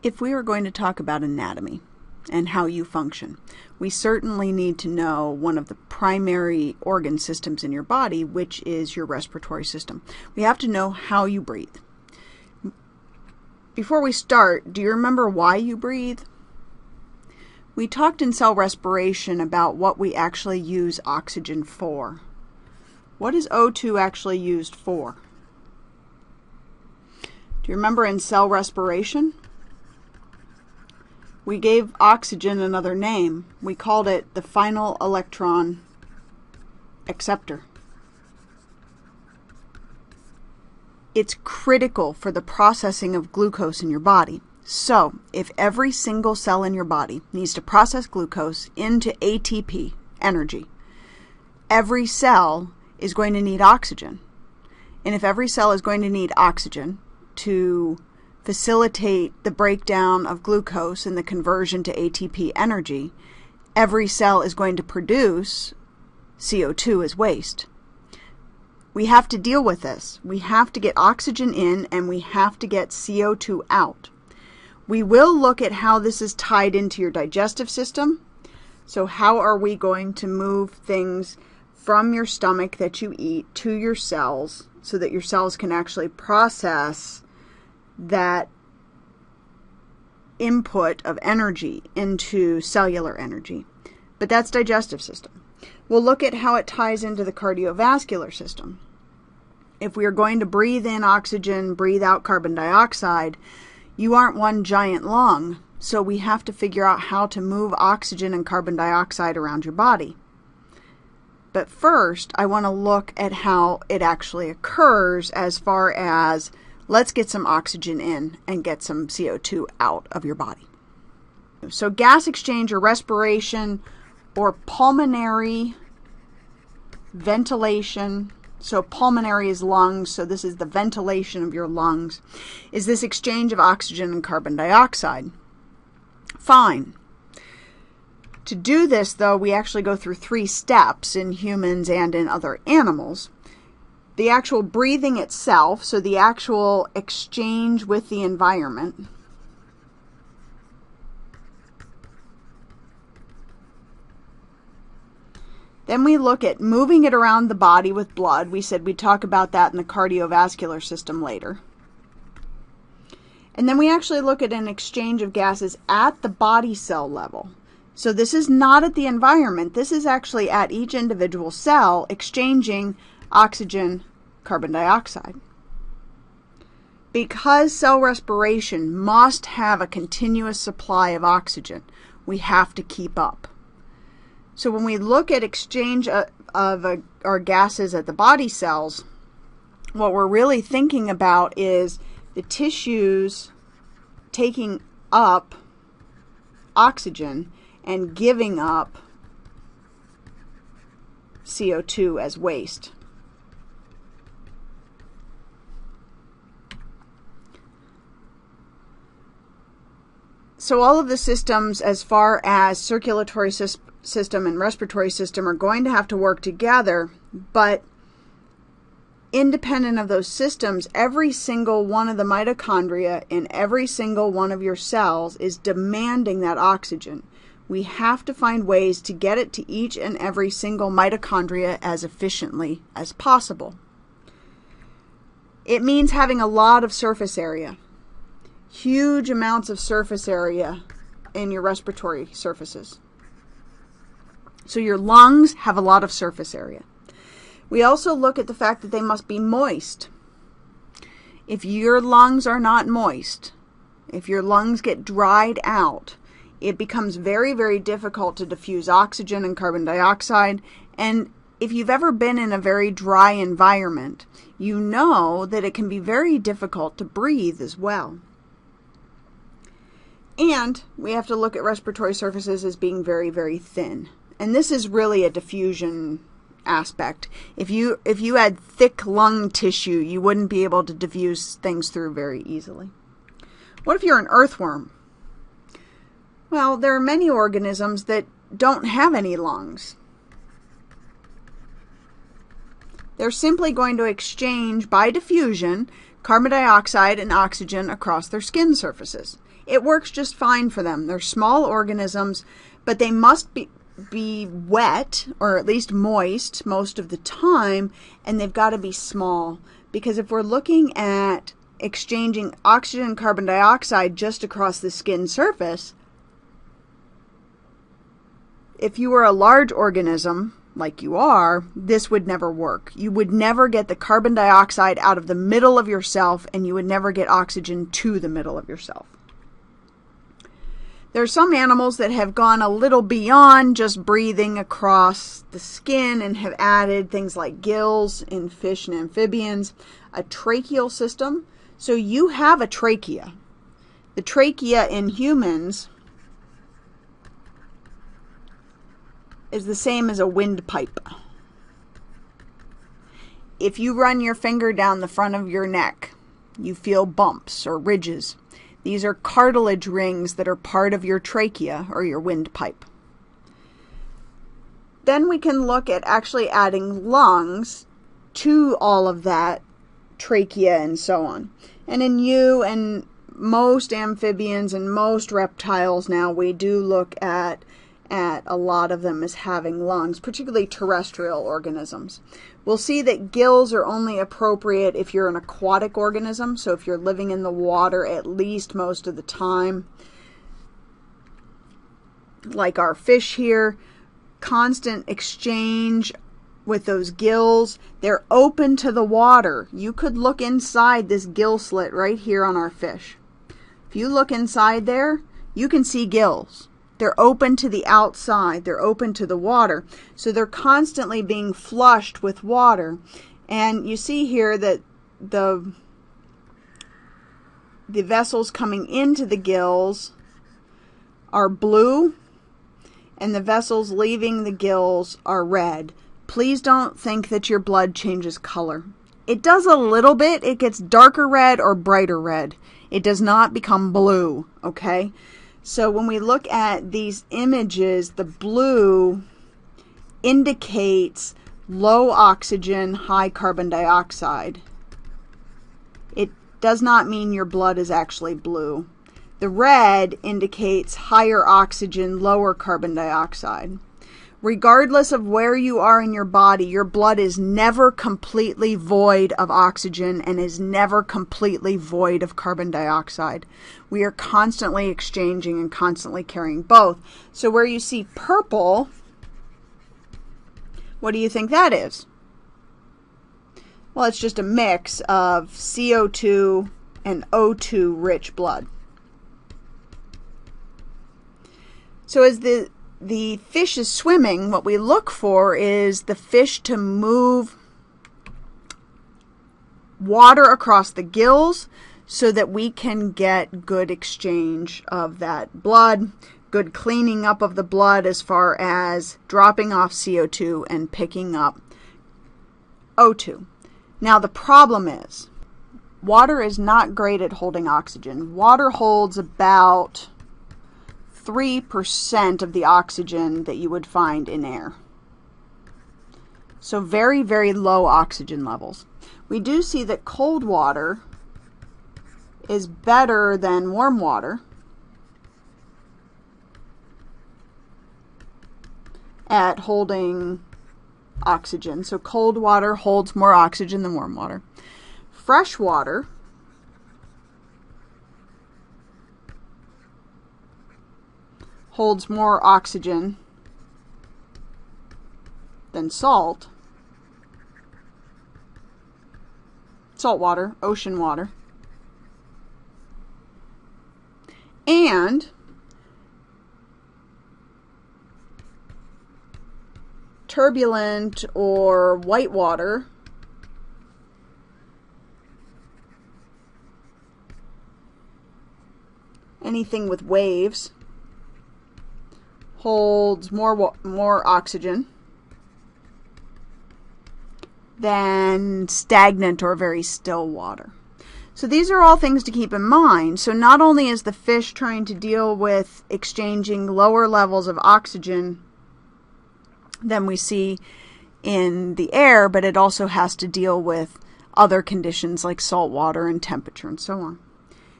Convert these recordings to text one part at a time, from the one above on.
If we are going to talk about anatomy and how you function, we certainly need to know one of the primary organ systems in your body, which is your respiratory system. We have to know how you breathe. Before we start, do you remember why you breathe? We talked in cell respiration about what we actually use oxygen for. What is O2 actually used for? Do you remember in cell respiration? We gave oxygen another name. We called it the final electron acceptor. It's critical for the processing of glucose in your body. So, if every single cell in your body needs to process glucose into ATP, energy, every cell is going to need oxygen. And if every cell is going to need oxygen to facilitate the breakdown of glucose and the conversion to ATP energy, every cell is going to produce CO2 as waste. We have to deal with this. We have to get oxygen in and we have to get CO2 out. We will look at how this is tied into your digestive system. So how are we going to move things from your stomach that you eat to your cells so that your cells can actually process that input of energy into cellular energy. But that's digestive system. We'll look at how it ties into the cardiovascular system. If we are going to breathe in oxygen, breathe out carbon dioxide, you aren't one giant lung, so we have to figure out how to move oxygen and carbon dioxide around your body. But first, I want to look at how it actually occurs as far as let's get some oxygen in and get some CO2 out of your body. So gas exchange or respiration or pulmonary ventilation, so pulmonary is lungs, so this is the ventilation of your lungs, is this exchange of oxygen and carbon dioxide. Fine. To do this, though, we actually go through 3 steps in humans and in other animals. The actual breathing itself, so the actual exchange with the environment. Then we look at moving it around the body with blood. We said we'd talk about that in the cardiovascular system later. And then we actually look at an exchange of gases at the body cell level. So this is not at the environment. This is actually at each individual cell exchanging oxygen, carbon dioxide. Because cell respiration must have a continuous supply of oxygen, we have to keep up. So when we look at exchange of our gases at the body cells, what we're really thinking about is the tissues taking up oxygen and giving up CO2 as waste. So all of the systems as far as circulatory system and respiratory system are going to have to work together, but independent of those systems, every single one of the mitochondria in every single one of your cells is demanding that oxygen. We have to find ways to get it to each and every single mitochondria as efficiently as possible. It means having a lot of surface area. Huge amounts of surface area in your respiratory surfaces. So your lungs have a lot of surface area. We also look at the fact that they must be moist. If your lungs are not moist, if your lungs get dried out, it becomes very, very difficult to diffuse oxygen and carbon dioxide. And if you've ever been in a very dry environment, you know that it can be very difficult to breathe as well. And we have to look at respiratory surfaces as being very, very thin. And this is really a diffusion aspect. If you had thick lung tissue, you wouldn't be able to diffuse things through very easily. What if you're an earthworm? Well, there are many organisms that don't have any lungs. They're simply going to exchange by diffusion carbon dioxide and oxygen across their skin surfaces. It works just fine for them. They're small organisms, but they must be wet, or at least moist, most of the time, and they've got to be small. Because if we're looking at exchanging oxygen and carbon dioxide just across the skin surface, if you were a large organism, like you are, this would never work. You would never get the carbon dioxide out of the middle of yourself, and you would never get oxygen to the middle of yourself. There are some animals that have gone a little beyond just breathing across the skin and have added things like gills in fish and amphibians, a tracheal system. So you have a trachea. The trachea in humans is the same as a windpipe. If you run your finger down the front of your neck, you feel bumps or ridges. These are cartilage rings that are part of your trachea or your windpipe. Then we can look at actually adding lungs to all of that trachea and so on. And in you and most amphibians and most reptiles now, we do look at a lot of them as having lungs, particularly terrestrial organisms. We'll see that gills are only appropriate if you're an aquatic organism, so if you're living in the water at least most of the time. Like our fish here, constant exchange with those gills. They're open to the water. You could look inside this gill slit right here on our fish. If you look inside there, you can see gills. They're open to the outside. They're open to the water. So they're constantly being flushed with water. And you see here that the vessels coming into the gills are blue, and the vessels leaving the gills are red. Please don't think that your blood changes color. It does a little bit. It gets darker red or brighter red. It does not become blue, okay? So when we look at these images, the blue indicates low oxygen, high carbon dioxide. It does not mean your blood is actually blue. The red indicates higher oxygen, lower carbon dioxide. Regardless of where you are in your body, your blood is never completely void of oxygen and is never completely void of carbon dioxide. We are constantly exchanging and constantly carrying both. So where you see purple, what do you think that is? Well, it's just a mix of CO2 and O2 rich blood. So as the fish is swimming, what we look for is the fish to move water across the gills so that we can get good exchange of that blood, good cleaning up of the blood as far as dropping off CO2 and picking up O2. Now the problem is, water is not great at holding oxygen. Water holds about 3% of the oxygen that you would find in air. So very, very low oxygen levels. We do see that cold water is better than warm water at holding oxygen. So cold water holds more oxygen than warm water. Fresh water holds more oxygen than salt water, ocean water. And turbulent or white water anything with waves holds more oxygen than stagnant or very still water. So these are all things to keep in mind. So not only is the fish trying to deal with exchanging lower levels of oxygen than we see in the air, but it also has to deal with other conditions like salt water and temperature and so on.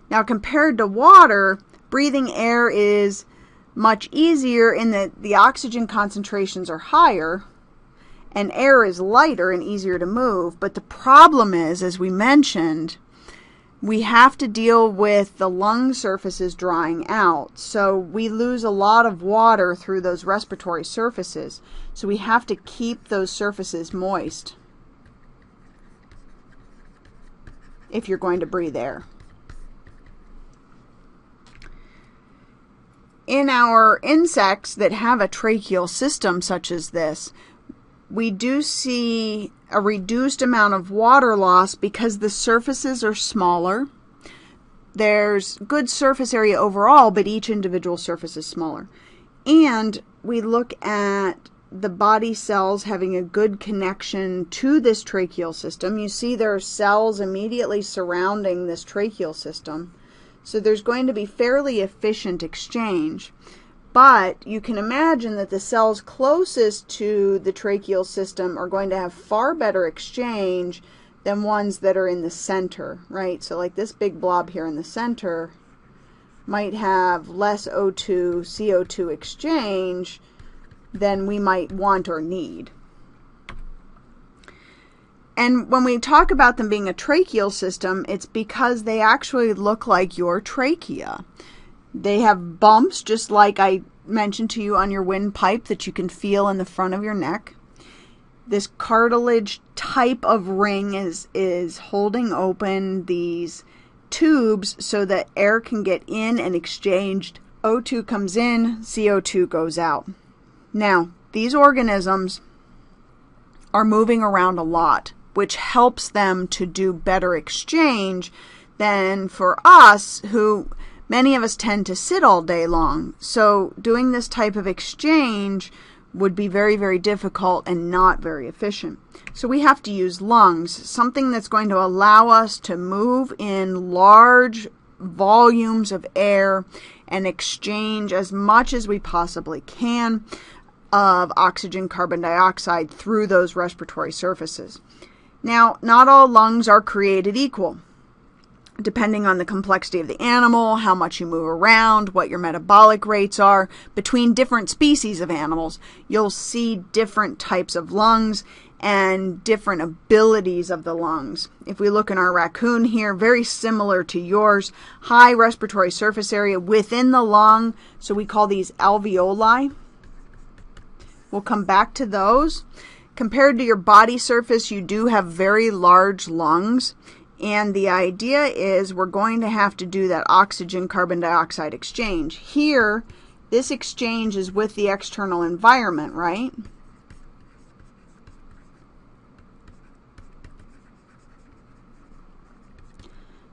Now compared to water, Breathing air is much easier in that the oxygen concentrations are higher and air is lighter and easier to move. But the problem is, as we mentioned, we have to deal with the lung surfaces drying out. So we lose a lot of water through those respiratory surfaces. So we have to keep those surfaces moist if you're going to breathe air. In our insects that have a tracheal system such as this, we do see a reduced amount of water loss because the surfaces are smaller. There's good surface area overall, but each individual surface is smaller. And we look at the body cells having a good connection to this tracheal system. You see there are cells immediately surrounding this tracheal system. So there's going to be fairly efficient exchange. But you can imagine that the cells closest to the tracheal system are going to have far better exchange than ones that are in the center, right? So like this big blob here in the center might have less O2, CO2 exchange than we might want or need. And when we talk about them being a tracheal system, it's because they actually look like your trachea. They have bumps, just like I mentioned to you on your windpipe, that you can feel in the front of your neck. This cartilage type of ring is holding open these tubes so that air can get in and exchanged. O2 comes in, CO2 goes out. Now, these organisms are moving around a lot, which helps them to do better exchange than for us, who many of us tend to sit all day long. So doing this type of exchange would be very, very difficult and not very efficient. So we have to use lungs, something that's going to allow us to move in large volumes of air and exchange as much as we possibly can of oxygen, carbon dioxide through those respiratory surfaces. Now, not all lungs are created equal. Depending on the complexity of the animal, how much you move around, what your metabolic rates are, between different species of animals, you'll see different types of lungs and different abilities of the lungs. If we look in our raccoon here, very similar to yours, high respiratory surface area within the lung, so we call these alveoli. We'll come back to those. Compared to your body surface, you do have very large lungs. And the idea is we're going to have to do that oxygen carbon dioxide exchange. Here, this exchange is with the external environment, right?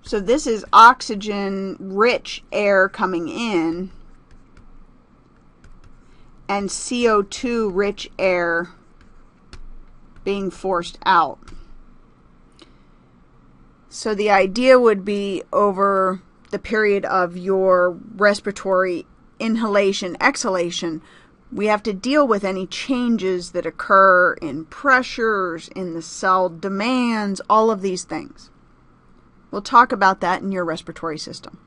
So this is oxygen-rich air coming in and CO2-rich air being forced out. So the idea would be over the period of your respiratory inhalation, exhalation, we have to deal with any changes that occur in pressures, in the cell demands, all of these things. We'll talk about that in your respiratory system.